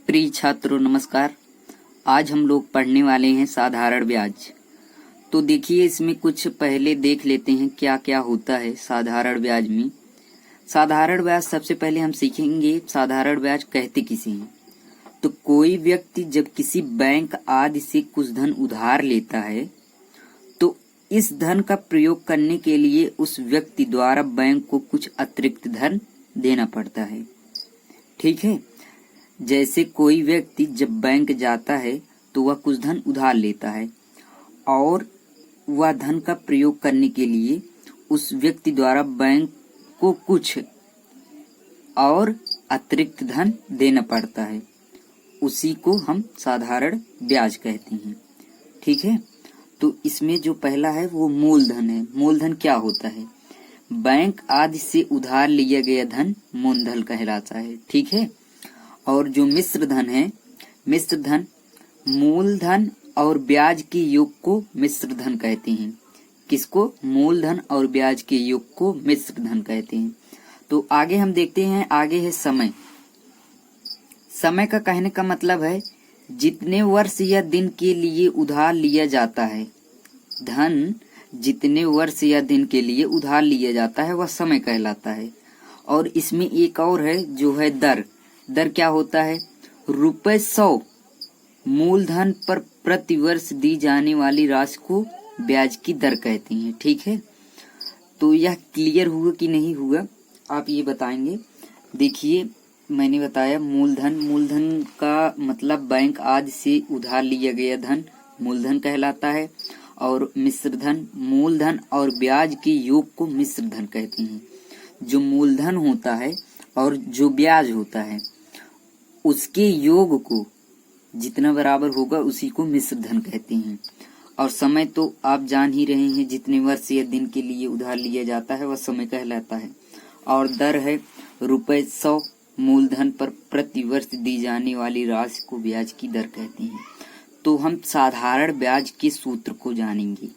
प्रिय छात्रों नमस्कार। आज हम लोग पढ़ने वाले हैं साधारण ब्याज। तो देखिए इसमें कुछ पहले देख लेते हैं क्या क्या होता है साधारण ब्याज में। साधारण ब्याज सबसे पहले हम सीखेंगे साधारण ब्याज कहते किसे हैं। तो कोई व्यक्ति जब किसी बैंक आदि से कुछ धन उधार लेता है तो इस धन का प्रयोग करने के लिए उस व्यक्ति द्वारा बैंक को कुछ अतिरिक्त धन देना पड़ता है। ठीक है, जैसे कोई व्यक्ति जब बैंक जाता है तो वह कुछ धन उधार लेता है और वह धन का प्रयोग करने के लिए उस व्यक्ति द्वारा बैंक को कुछ और अतिरिक्त धन देना पड़ता है, उसी को हम साधारण ब्याज कहते हैं। ठीक है, तो इसमें जो पहला है वो मूलधन है। मूलधन क्या होता है? बैंक आदि से उधार लिया गया धन मूलधन कहलाता है। ठीक है, और जो मिश्र धन है, मिश्र धन मूलधन और ब्याज के योग को मिश्र धन कहते हैं। किसको? मूलधन और ब्याज के योग को मिश्र धन कहते हैं। तो आगे हम देखते हैं, आगे है समय। समय का कहने का मतलब है जितने वर्ष या दिन के लिए उधार लिया जाता है, धन जितने वर्ष या दिन के लिए उधार लिया जाता है वह समय कहलाता है। और इसमें एक और है जो है दर। दर क्या होता है? ₹100 मूलधन पर प्रति वर्ष दी जाने वाली राशि को ब्याज की दर कहते हैं। ठीक है, तो यह क्लियर हुआ कि नहीं हुआ आप ये बताएंगे। देखिए मैंने बताया मूलधन, मूलधन का मतलब बैंक आदि से उधार लिया गया धन मूलधन कहलाता है। और मिश्र धन मूलधन और ब्याज के योग को मिश्र धन कहते हैं। जो मूलधन होता है और जो ब्याज होता है उसके योग को जितना बराबर होगा उसी को मिश्र धन कहते हैं। और समय तो आप जान ही रहे हैं, जितने वर्ष या दिन के लिए उधार लिया जाता है वह समय कहलाता है। और दर है ₹100 मूलधन पर प्रति वर्ष दी जाने वाली राशि को ब्याज की दर कहते हैं। तो हम साधारण ब्याज के सूत्र को जानेंगे।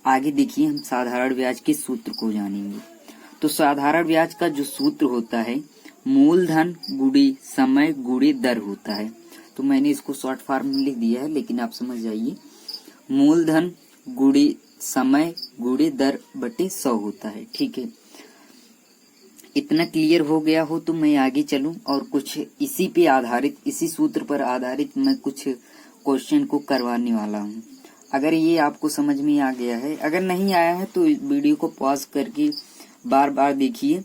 आगे देखिए हम साधारण ब्याज के सूत्र को जानेंगे। तो साधारण ब्याज का जो सूत्र होता है मूलधन गुणे समय गुणे दर होता है। तो मैंने इसको शॉर्ट फॉर्म में लिख दिया है, लेकिन आप समझ जाइए। मूलधन गुणे समय गुणे दर बटे 100 होता है। ठीक है, इतना क्लियर हो गया हो तो मैं आगे चलूं और कुछ इसी पे आधारित, इसी सूत्र पर आधारित मैं कुछ क्वेश्चन को करवाने वाला हूं। अगर ये आपको समझ में आ गया है, अगर नहीं आया है तो वीडियो को पॉज करके बार बार देखिए,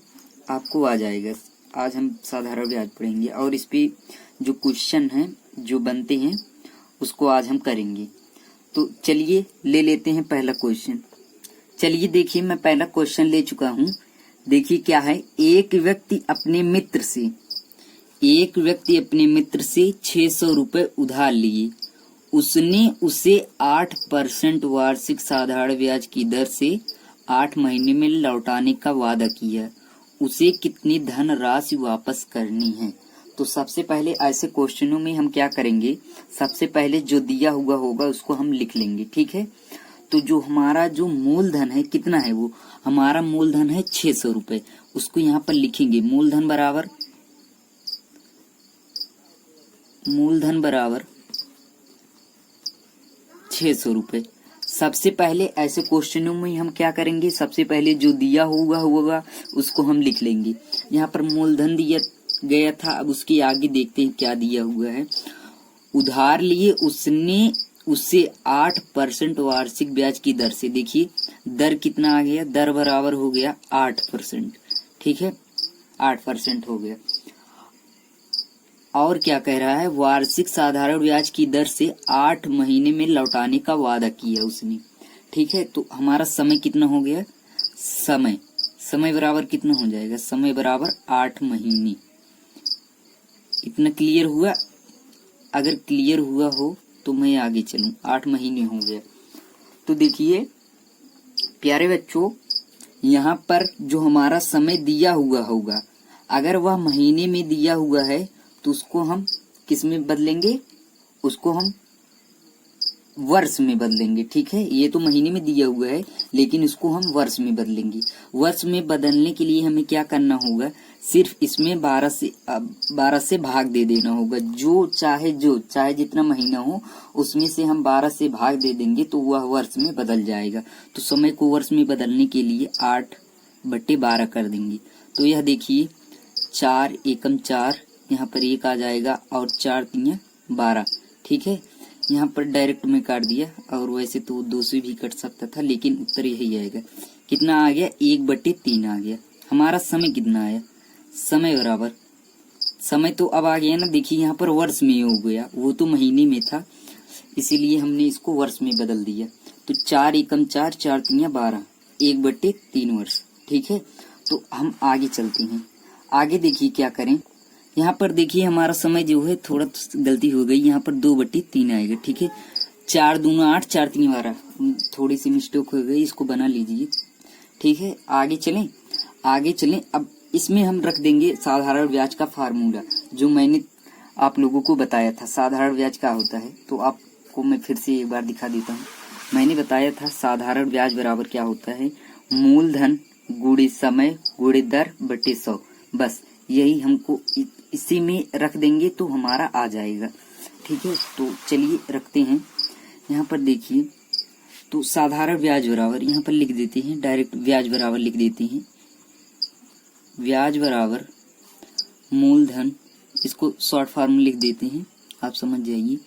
आपको आ जाएगा। आज हम साधारण ब्याज पढ़ेंगे और इस पे जो क्वेश्चन हैं जो बनते हैं उसको आज हम करेंगे। तो चलिए ले लेते हैं पहला क्वेश्चन। चलिए देखिए मैं पहला क्वेश्चन ले चुका हूँ। देखिए क्या है, एक व्यक्ति अपने मित्र से 600 रुपए उधार लिए। उसने उसे 8% वार्षिक साधारण ब्याज की दर से 8 महीने में लौटाने का वादा किया। उसे कितनी धन राशि वापस करनी है? तो सबसे पहले ऐसे क्वेश्चनों में हम क्या करेंगे, सबसे पहले जो दिया हुआ होगा उसको हम लिख लेंगे। ठीक है, तो जो हमारा जो मूलधन है कितना है, वो हमारा मूलधन है 600 रुपए। उसको यहाँ पर लिखेंगे मूलधन बराबर 600 रुपए। सबसे पहले ऐसे क्वेश्चनों में हम क्या करेंगे, सबसे पहले जो दिया हुआ होगा उसको हम लिख लेंगे। यहाँ पर मूलधन दिया गया था, अब उसके आगे देखते हैं क्या दिया हुआ है। उधार लिए उसने उससे 8% वार्षिक ब्याज की दर से। देखिए दर कितना आ गया, दर बराबर हो गया 8%। ठीक है, 8% हो गया। और क्या कह रहा है, वार्षिक साधारण ब्याज की दर से 8 महीने में लौटाने का वादा किया उसने। ठीक है, तो हमारा समय कितना हो गया, समय बराबर कितना हो जाएगा, समय बराबर 8 महीने। इतना क्लियर हुआ? अगर क्लियर हुआ हो तो मैं आगे चलूं। 8 महीने हो गया। तो देखिए प्यारे बच्चों, यहाँ पर जो हमारा समय दिया हुआ होगा, अगर वह महीने में दिया हुआ है तो उसको हम किस में बदलेंगे, उसको हम वर्ष में बदलेंगे। ठीक है, ये तो महीने में दिया हुआ है लेकिन इसको हम वर्ष में बदलेंगे। वर्ष में बदलने के लिए हमें क्या करना होगा, सिर्फ इसमें 12 से भाग दे देना होगा। जो चाहे जितना महीना हो उसमें से हम 12 से भाग दे देंगे तो वह वर्ष में बदल जाएगा। तो समय को वर्ष में बदलने के लिए 8/12 कर देंगे। तो यह देखिए 4 एकम 4, यहाँ पर 1 आ जाएगा और 4 3 12। ठीक है, यहाँ पर डायरेक्ट में काट दिया, और वैसे तो 2 से भी कट सकता था लेकिन उत्तर यही आएगा। कितना आ गया, 1/3 आ गया। हमारा समय कितना आया, समय बराबर समय तो अब आ गया ना। देखिए यहाँ पर वर्ष में हो गया, वो तो महीने में था इसीलिए हमने इसको वर्ष में बदल दिया। तो 4 एकम 4, 4 3 12, 1/3 वर्ष। ठीक है, तो हम आगे चलते हैं। आगे देखिए क्या करें, यहाँ पर देखिए हमारा समय जो है थोड़ा गलती हो गई, यहाँ पर 2/3 आएगा। ठीक है, 4 दूना 8, 4 3 12, थोड़ी सी मिस्टेक हो गई, इसको बना लीजिए। ठीक है, आगे चलें। अब इसमें हम रख देंगे साधारण ब्याज का फार्मूला, जो मैंने आप लोगों को बताया था। साधारण ब्याज क्या होता है तो आपको मैं फिर से एक बार दिखा देता हूँ। मैंने बताया था साधारण ब्याज बराबर क्या होता है, मूलधन गुणे समय गुणे दर बटे 100। बस यही हमको इसी में रख देंगे तो हमारा आ जाएगा। ठीक है, तो चलिए रखते हैं। यहाँ पर देखिए, तो साधारण ब्याज बराबर यहाँ पर लिख देते हैं, डायरेक्ट ब्याज बराबर लिख देते हैं। ब्याज बराबर मूलधन, इसको शॉर्ट फॉर्म में लिख देते हैं, आप समझ जाइए,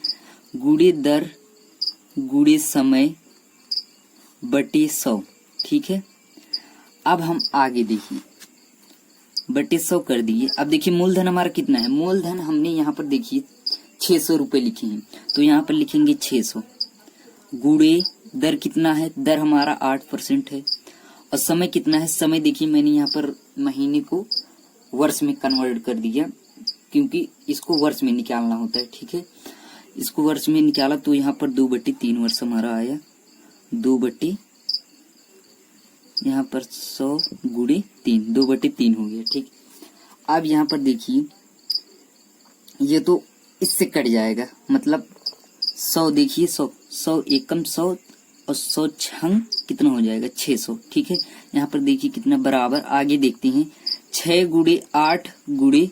गुणे दर गुणे समय बटे 100। ठीक है, अब हम आगे देखिए, बटे 100 कर दिए। अब देखिए मूलधन हमारा कितना है, मूलधन हमने यहाँ पर देखिए 600 रुपए लिखे हैं, तो यहाँ पर लिखेंगे 600। गुणे दर कितना है, दर हमारा 8% है। और समय कितना है, समय देखिए मैंने यहाँ पर महीने को वर्ष में कन्वर्ट कर दिया क्योंकि इसको वर्ष में निकालना होता है। ठीक है, इसको वर्ष में निकाला तो यहाँ पर 2/3 वर्ष हमारा आया। 2/, यहाँ पर 100 गुणे 3, 2/3 हो गया। ठीक, अब यहाँ पर देखिए ये तो इससे कट जाएगा, मतलब 100, देखिए 100 एकम 100 और 100 छंग कितना हो जाएगा, 600। ठीक है, यहाँ पर देखिए कितना बराबर, आगे देखते हैं, 6 गुणे 8 गुणे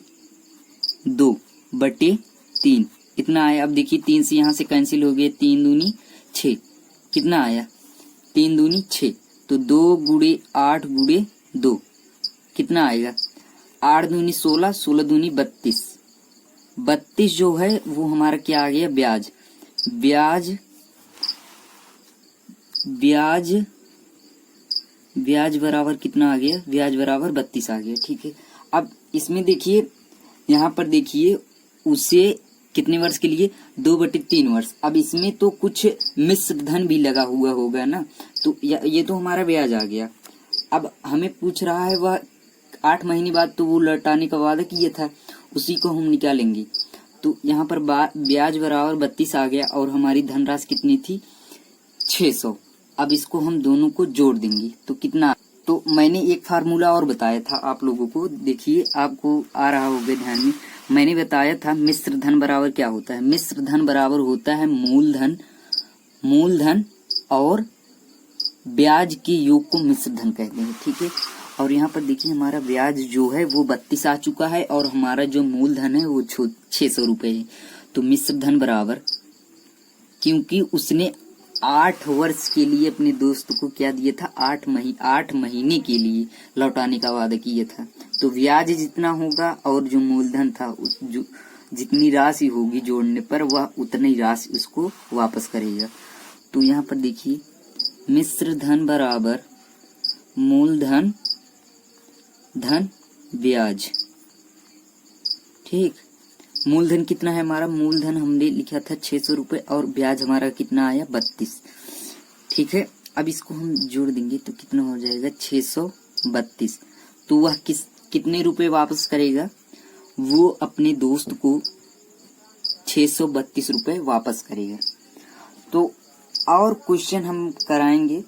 2/3 इतना आया। अब देखिए 3 से यहाँ से कैंसिल हो गया, 3 दूनी 6, कितना आया, 3 दूनी 6, तो 2 गुणे 8 गुणे 2 कितना आएगा, 8 दूनी 16, 16 दूनी 32, 32 जो है वो हमारा क्या आ गया, ब्याज। ब्याज बराबर कितना आ गया, ब्याज बराबर 32 आ गया। ठीक है, अब इसमें देखिए, यहाँ पर देखिए उसे कितने वर्ष के लिए, 2/3 वर्ष। अब इसमें तो कुछ मिश्र धन भी लगा हुआ होगा ना, तो ये तो हमारा ब्याज आ गया। अब हमें पूछ रहा है वह 8 महीने बाद तो वो लौटाने का वादा किया था, उसी को हम निकालेंगे। तो यहाँ पर ब्याज बराबर 32 आ गया और हमारी धनराशि कितनी थी, 600। अब इसको हम दोनों को जोड़ देंगे तो कितना, तो मैंने एक फार्मूला और बताया था आप लोगों को, देखिए आपको आ रहा होगा ध्यान में। मैंने बताया था मिश्र धन बराबर क्या होता है, मिश्र धन बराबर होता है मूलधन और ब्याज के योग को मिश्र धन कहते हैं। ठीक है, और यहाँ पर देखिए हमारा ब्याज जो है वो 32 आ चुका है और हमारा जो मूलधन है वो 600 रुपए है। तो मिश्र धन बराबर, क्योंकि उसने 8 वर्ष के लिए अपने दोस्त को क्या दिया था, 8 महीने के लिए लौटाने का वादा किया था। तो ब्याज जितना होगा और जो मूलधन था जो जितनी राशि होगी जोड़ने पर वह उतनी राशि उसको वापस करेगा। तो यहाँ पर देखिए मिश्र धन बराबर मूलधन धन ब्याज। ठीक, मूलधन कितना है हमारा, मूलधन हमने लिखा था 600 रुपए और ब्याज हमारा कितना आया, 32। ठीक है, अब इसको हम जोड़ देंगे तो कितना हो जाएगा, 632। तो वह कितने रुपए वापस करेगा, वो अपने दोस्त को 632 रुपए वापस करेगा। तो और क्वेश्चन हम कराएंगे